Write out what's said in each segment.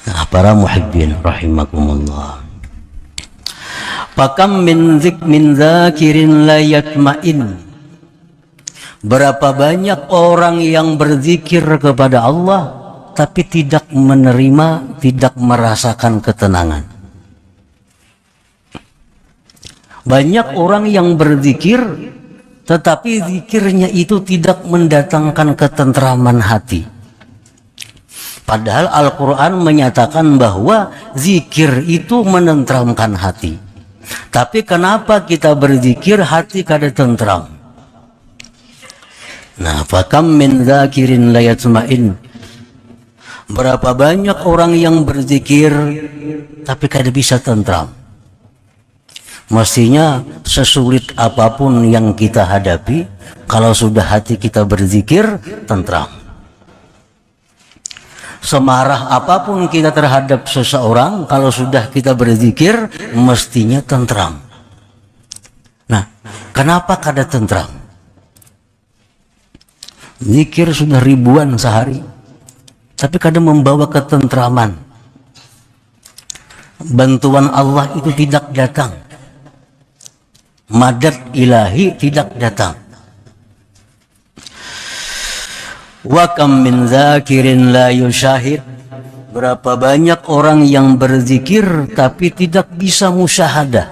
Nah, para muhibbin rahimakumullah. Fakam min zakirin la yatma'in. Berapa banyak orang yang berzikir kepada Allah tapi tidak menerima, tidak merasakan ketenangan. Banyak orang yang berzikir tetapi zikirnya itu tidak mendatangkan ketentraman hati. Padahal Al-Quran menyatakan bahwa zikir itu menenteramkan hati. Tapi kenapa kita berzikir hati kada tentram? Nah, fakam min zakirin la yatma'in. Berapa banyak orang yang berzikir tapi kada bisa tentram. Mestinya sesulit apapun yang kita hadapi, kalau sudah hati kita berzikir, tentram. Semarah apapun kita terhadap seseorang, kalau sudah kita berzikir, mestinya tentram. Nah, kenapa kada tentram? Zikir sudah ribuan sehari, tapi kada membawa ketentraman. Bantuan Allah itu tidak datang. Madad ilahi tidak datang. Wa kam min zakirin la yusyahid. Berapa banyak orang yang berzikir tapi tidak bisa musyahadah.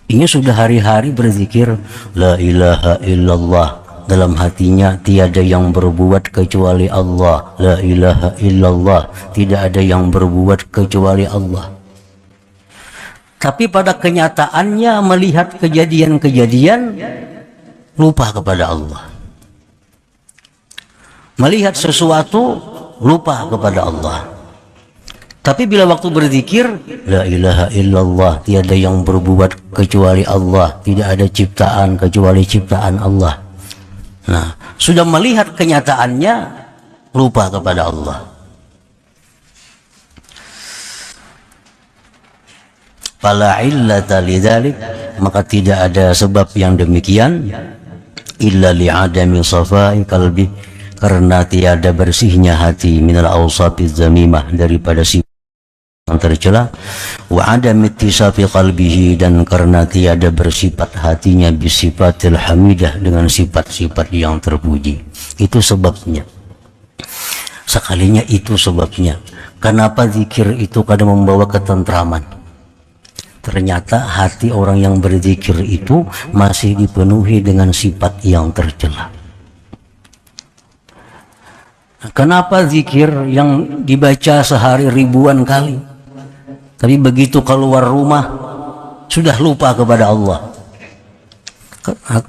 Ini sudah hari-hari berzikir la ilaha illallah, dalam hatinya tiada yang berbuat kecuali Allah. La ilaha illallah, tidak ada yang berbuat kecuali Allah. Tapi pada kenyataannya melihat kejadian-kejadian lupa kepada Allah. Melihat sesuatu lupa kepada Allah. Tapi bila waktu berzikir la ilaha illallah, tiada yang berbuat kecuali Allah, tidak ada ciptaan kecuali ciptaan Allah. Nah, sudah melihat kenyataannya lupa kepada Allah. Fala illata lidzalik, maka tidak ada sebab yang demikian illa li'adami safai qalbi, karena tiada bersihnya hati minal awsafiz zamimah, daripada sifat yang tercela, wa adam ittisafi qalbihi, dan karena tiada bersifat hatinya bisifatil hamidah, dengan sifat-sifat yang terpuji. Itu sebabnya. Sekalinya itu sebabnya kenapa zikir itu kadang membawa ketentraman. Ternyata hati orang yang berzikir itu masih dipenuhi dengan sifat yang tercela. Kenapa zikir yang dibaca sehari ribuan kali, tapi begitu keluar rumah sudah lupa kepada Allah?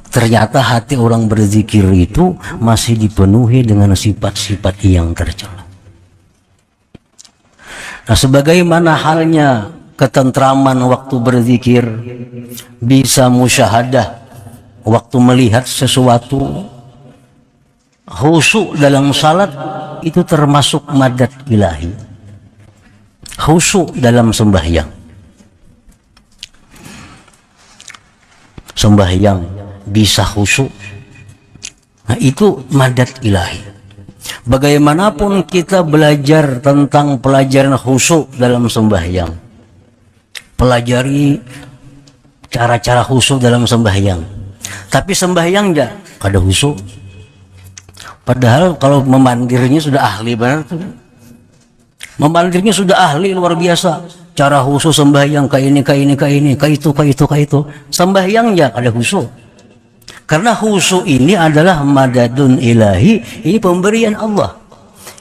Ternyata hati orang berzikir itu masih dipenuhi dengan sifat-sifat yang tercela. Nah, sebagaimana halnya ketentraman waktu berzikir, bisa musyahadah waktu melihat sesuatu, khusyuk dalam salat itu termasuk madad ilahi. Khusyuk dalam sembahyang, sembahyang bisa khusyuk, nah itu madad ilahi. Bagaimanapun kita belajar tentang pelajaran khusyuk dalam sembahyang, pelajari cara-cara khusyuk dalam sembahyang, tapi sembahyang enggak ada khusyuk. Padahal kalau memandirnya sudah ahli benar tuh. Memandirnya sudah ahli luar biasa. Cara khusyuk sembahyang ke ini, ke itu. Sembahyang enggak ada khusyuk. Karena khusyuk ini adalah madadun ilahi, ini pemberian Allah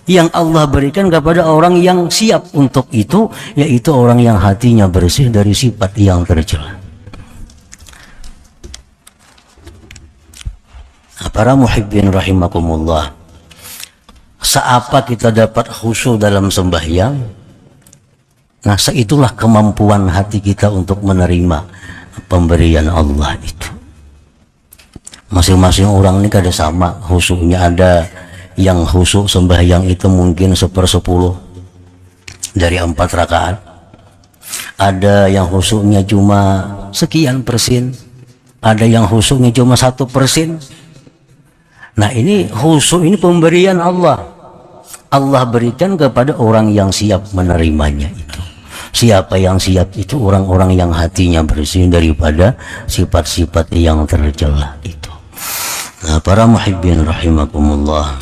yang Allah berikan kepada orang yang siap untuk itu, yaitu orang yang hatinya bersih dari sifat yang tercela. Nah, para muhibbin rahimakumullah, seapa kita dapat khusyuk dalam sembahyang, nah seitulah kemampuan hati kita untuk menerima pemberian Allah itu. Masing-masing orang ini kada sama khusyuknya. Ada yang khusyuk sembahyang itu mungkin 1/10 dari 4 rakaat. Ada yang khusyuknya cuma sekian persen. Ada yang khusyuknya cuma 1%. Nah, ini khusyuk ini pemberian Allah. Allah berikan kepada orang yang siap menerimanya itu. Siapa yang siap itu? Orang-orang yang hatinya bersih daripada sifat-sifat yang tercela itu. Nah, para muhibbin rahimakumullah,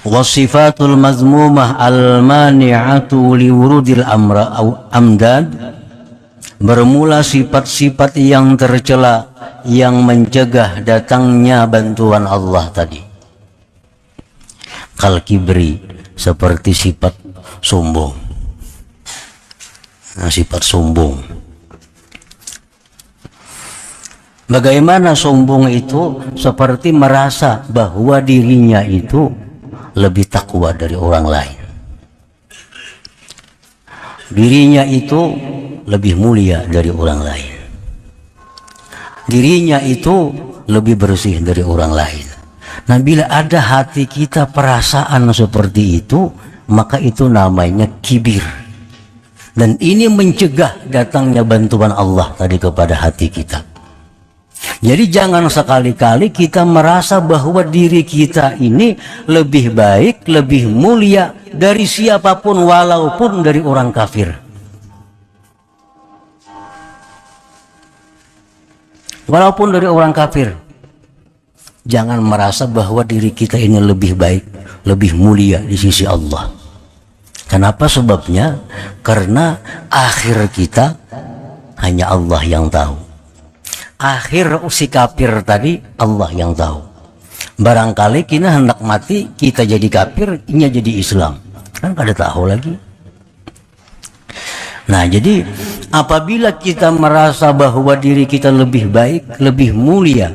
wasifatul mazmumah al-mani'atu liwurudil amdad, bermula sifat-sifat yang tercela yang mencegah datangnya bantuan Allah tadi. Kal kibri, seperti sifat sombong. Nah, sifat sombong. Bagaimana sombong itu? Seperti merasa bahwa dirinya itu lebih takwa dari orang lain. Dirinya itu lebih mulia dari orang lain. Dirinya itu lebih bersih dari orang lain. Nah, bila ada hati kita perasaan seperti itu, maka itu namanya kibir. Dan ini mencegah datangnya bantuan Allah tadi kepada hati kita. Jadi jangan sekali-kali kita merasa bahwa diri kita ini lebih baik, lebih mulia dari siapapun, walaupun dari orang kafir. Walaupun dari orang kafir. Jangan merasa bahwa diri kita ini lebih baik, lebih mulia di sisi Allah. Kenapa sebabnya? Karena akhir kita hanya Allah yang tahu. Akhir si kafir tadi Allah yang tahu. Barangkali kita hendak mati, kita jadi kafir, ini jadi Islam. Kan kada tahu lagi. Nah, jadi apabila kita merasa bahwa diri kita lebih baik, lebih mulia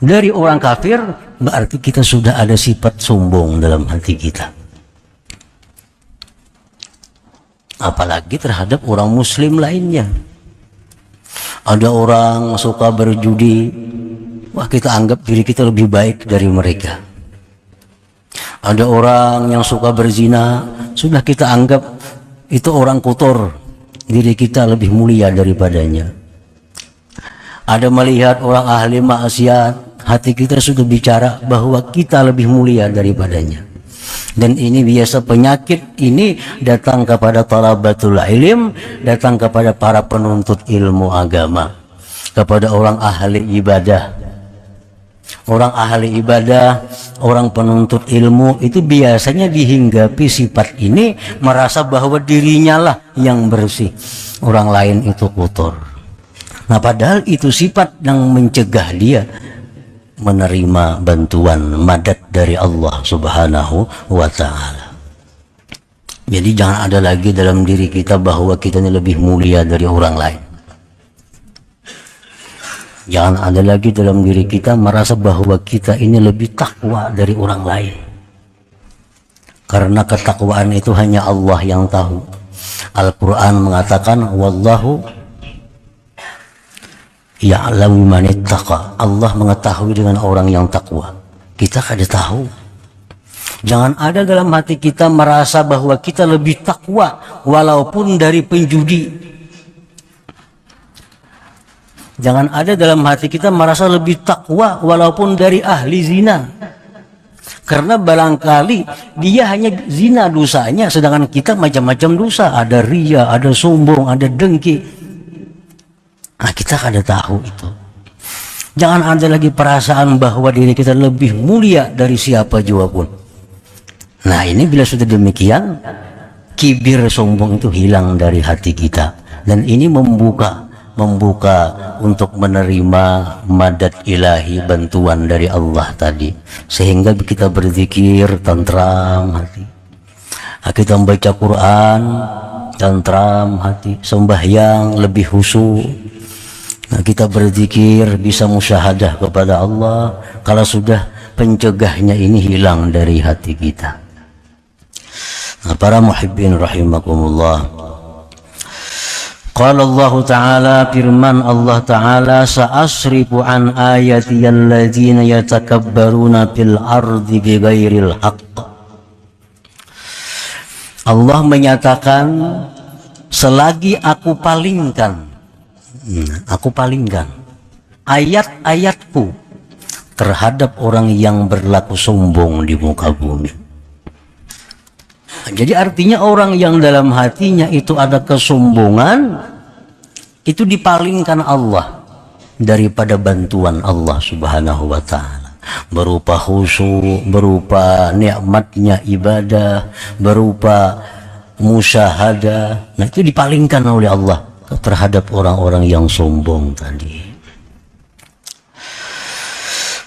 dari orang kafir, berarti kita sudah ada sifat sombong dalam hati kita. Apalagi terhadap orang muslim lainnya. Ada orang suka berjudi, wah, kita anggap diri kita lebih baik dari mereka. Ada orang yang suka berzina, sudah kita anggap itu orang kotor, diri kita lebih mulia daripadanya. Ada melihat orang ahli maksiat, hati kita sudah bicara bahwa kita lebih mulia daripadanya. Dan ini biasa penyakit ini datang kepada talabatul ilm, datang kepada para penuntut ilmu agama, kepada orang ahli ibadah. Orang ahli ibadah, orang penuntut ilmu itu biasanya dihinggapi sifat ini, merasa bahwa dirinya lah yang bersih, orang lain itu kotor. Nah, padahal itu sifat yang mencegah dia menerima bantuan madad dari Allah Subhanahu wa ta'ala. Jadi jangan ada lagi dalam diri kita bahwa kita ini lebih mulia dari orang lain. Jangan ada lagi dalam diri kita merasa bahwa kita ini lebih takwa dari orang lain. Karena ketakwaan itu hanya Allah yang tahu. Al-Quran mengatakan, wallahu ya'lamu man ittaqa. Allah mengetahui dengan orang yang takwa. Kita kada tahu. Jangan ada dalam hati kita merasa bahwa kita lebih takwa walaupun dari penjudi. Jangan ada dalam hati kita merasa lebih takwa walaupun dari ahli zina. Karena barangkali dia hanya zina dosanya, sedangkan kita macam-macam dosa. Ada ria, ada sombong, ada dengki. Nah, kita kada tahu itu. Jangan ada lagi perasaan bahwa diri kita lebih mulia dari siapa jua pun. Nah, ini bila sudah demikian, kibir sombong itu hilang dari hati kita. Dan ini membuka untuk menerima madad ilahi, bantuan dari Allah tadi, sehingga kita berzikir tentram hati. Kita membaca Quran tentram hati, sembahyang lebih khusyuk. Nah, kita berzikir bisa musyahadah kepada Allah kalau sudah pencegahnya ini hilang dari hati kita. Nah, para muhibbin rahimakumullah, qala Allah Ta'ala, firman Allah Ta'ala, sa'asrifu an ayati alladzina yatakabbaruna fil ardi bighairil haqq. Allah menyatakan, selagi aku palingkan ayat-ayatku terhadap orang yang berlaku sombong di muka bumi. Jadi artinya orang yang dalam hatinya itu ada kesombongan, itu dipalingkan Allah daripada bantuan Allah Subhanahu wa ta'ala, berupa khusyuk, berupa nikmatnya ibadah, berupa musyahadah. Nah, itu dipalingkan oleh Allah terhadap orang-orang yang sombong tadi.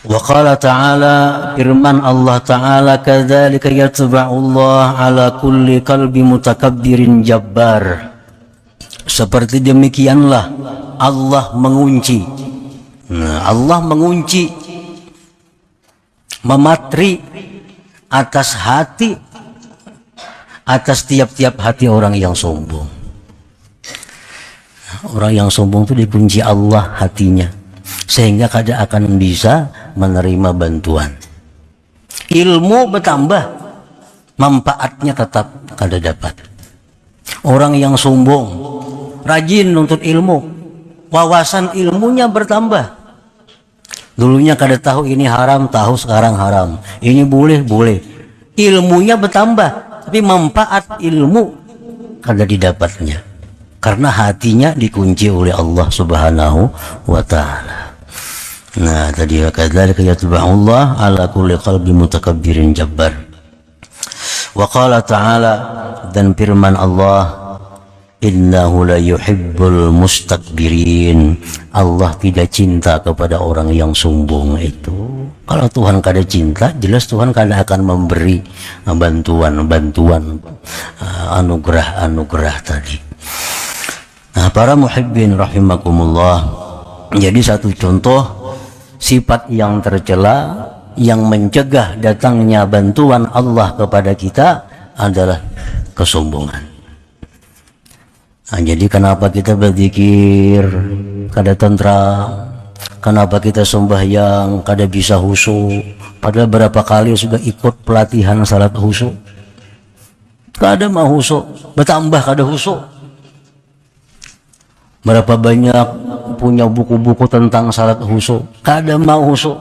Wa qala ta'ala, firman Allah ta'ala, kadzalika yatba'ullah ala kulli qalbi mutakabbirin jabbar. Seperti demikianlah Allah mengunci. Allah mengunci, mematri atas hati, atas tiap-tiap hati orang yang sombong. Orang yang sombong itu dikunci Allah hatinya, sehingga kada akan bisa menerima bantuan. Ilmu bertambah, manfaatnya tetap kada dapat. Orang yang sombong, rajin nuntut ilmu, wawasan ilmunya bertambah. Dulunya kada tahu ini haram, tahu sekarang haram. Ini boleh, boleh. Ilmunya bertambah, tapi manfaat ilmu kada didapatnya, karena hatinya dikunci oleh Allah Subhanahu wa ta'ala. Nah, tadi kadzalika yatba'ullah ala kulli qalbi mutakabbirin jabbar. Wa qala ta'ala, dan firman Allah, innahu la yuhibbul mustakbirin. Allah tidak cinta kepada orang yang sombong itu. Kalau Tuhan kada cinta, jelas Tuhan kada akan memberi bantuan-bantuan, anugerah-anugerah tadi. Nah, para muhibbin rahimakumullah, jadi satu contoh sifat yang tercela yang mencegah datangnya bantuan Allah kepada kita adalah kesombongan. Nah, jadi kenapa kita berzikir kada tentram, kenapa kita sembahyang kada bisa khusyuk, padahal berapa kali sudah ikut pelatihan salat khusyuk, kada mau khusyuk, bertambah kada khusyuk. Berapa banyak punya buku-buku tentang salat khusyuk, kada mau khusyuk.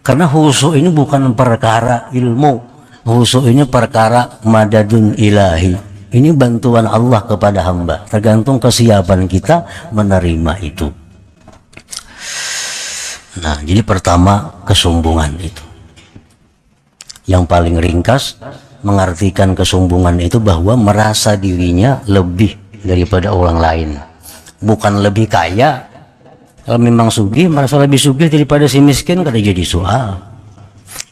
Karena khusyuk ini bukan perkara ilmu, khusyuk ini perkara madadun ilahi. Ini bantuan Allah kepada hamba, tergantung kesiapan kita menerima itu. Nah, jadi pertama, kesombongan itu. Yang paling ringkas mengartikan kesombongan itu bahwa merasa dirinya lebih daripada orang lain. Bukan lebih kaya. Kalau memang sugih, merasa lebih sugih daripada si miskin, kada jadi soal.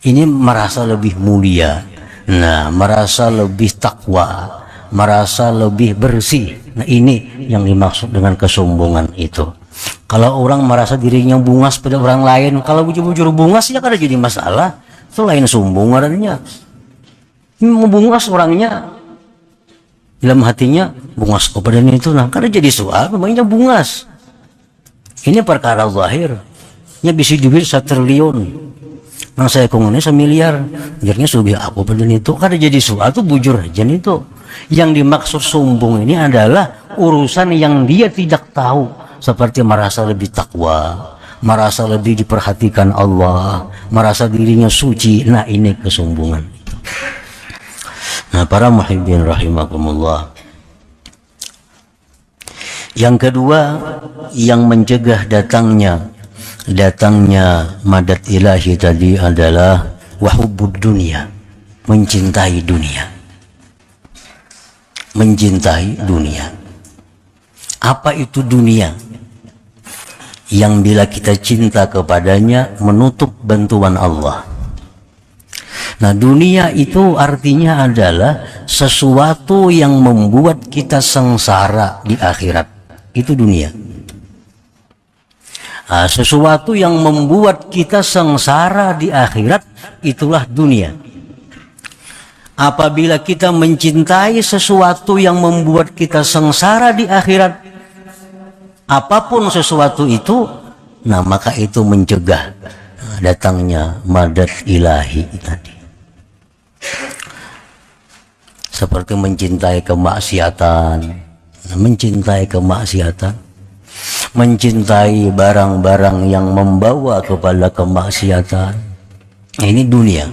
Ini merasa lebih mulia. Nah, merasa lebih takwa, merasa lebih bersih. Nah, ini yang dimaksud dengan kesombongan itu. Kalau orang merasa dirinya bungas pada orang lain, kalau bujur-bujur bungas ya kada jadi masalah. Itu lain sombong adanya. Ini mau bungas orangnya, dalam hatinya bungas kepada itu, nah kada jadi soal, memangnya bungas. Ini perkara zahir. Nya bisa duit 1 triliun, nang saya kongone 1 miliar, jadinya sugih aku pada itu, kada jadi soal, tuh bujur aja itu. Yang dimaksud sombong ini adalah urusan yang dia tidak tahu, seperti merasa lebih takwa, merasa lebih diperhatikan Allah, merasa dirinya suci. Nah, ini kesombongan. Nah, para muhibbin rahimakumullah, yang kedua yang mencegah datangnya madad ilahi tadi adalah wahubbud dunia, mencintai dunia. Mencintai dunia. Apa itu dunia? Yang bila kita cinta kepadanya menutup bantuan Allah. Nah, dunia itu artinya adalah sesuatu yang membuat kita sengsara di akhirat. Itu dunia. Nah, sesuatu yang membuat kita sengsara di akhirat, itulah dunia. Apabila kita mencintai sesuatu yang membuat kita sengsara di akhirat, apapun sesuatu itu, nah maka itu mencegah datangnya madad ilahi tadi. Seperti mencintai kemaksiatan, mencintai barang-barang yang membawa kepada kemaksiatan. Ini dunia.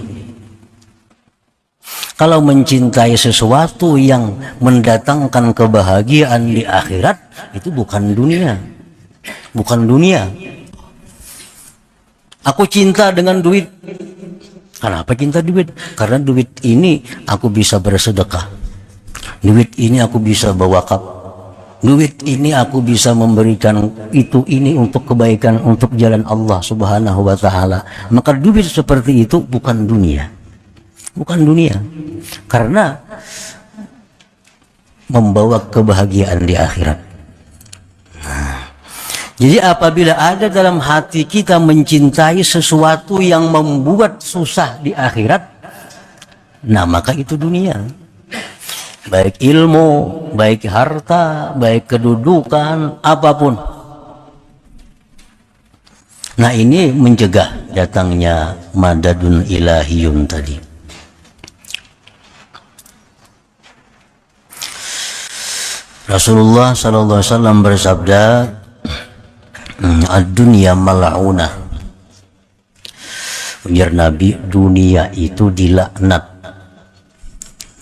Kalau mencintai sesuatu yang mendatangkan kebahagiaan di akhirat, itu bukan dunia. Bukan dunia. Aku cinta dengan duit. Kenapa cinta duit? Karena duit ini aku bisa bersedekah. Duit ini aku bisa berwakaf. Duit ini aku bisa memberikan ini untuk kebaikan, untuk jalan Allah Subhanahu wa ta'ala. Maka duit seperti itu bukan dunia. Bukan dunia. Karena membawa kebahagiaan di akhirat. Jadi apabila ada dalam hati kita mencintai sesuatu yang membuat susah di akhirat, nah maka itu dunia. Baik ilmu, baik harta, baik kedudukan, apapun. Nah ini mencegah datangnya madadun ilahiyun tadi. Rasulullah SAW bersabda, ad-dunya mal'unah. Ujar Nabi, dunia itu dilaknat.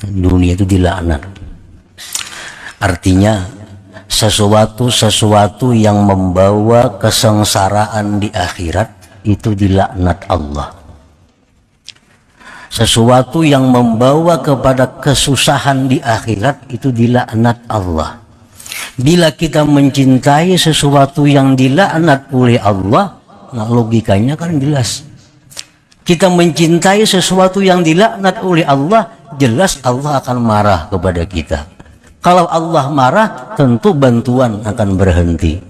Dunia itu dilaknat. Artinya sesuatu yang membawa kesengsaraan di akhirat itu dilaknat Allah. Sesuatu yang membawa kepada kesusahan di akhirat itu dilaknat Allah. Bila kita mencintai sesuatu yang dilaknat oleh Allah, nah logikanya kan jelas. Kita mencintai sesuatu yang dilaknat oleh Allah, jelas Allah akan marah kepada kita. Kalau Allah marah, tentu bantuan akan berhenti.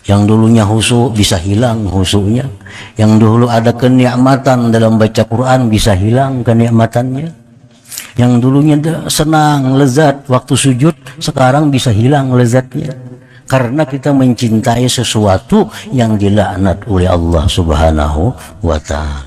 Yang dulunya khusyuk bisa hilang khusyuknya. Yang dulu ada kenikmatan dalam baca Quran bisa hilang kenikmatannya. Yang dulunya senang, lezat waktu sujud, sekarang bisa hilang lezatnya. Karena kita mencintai sesuatu yang dilaknat oleh Allah Subhanahu wa ta'ala.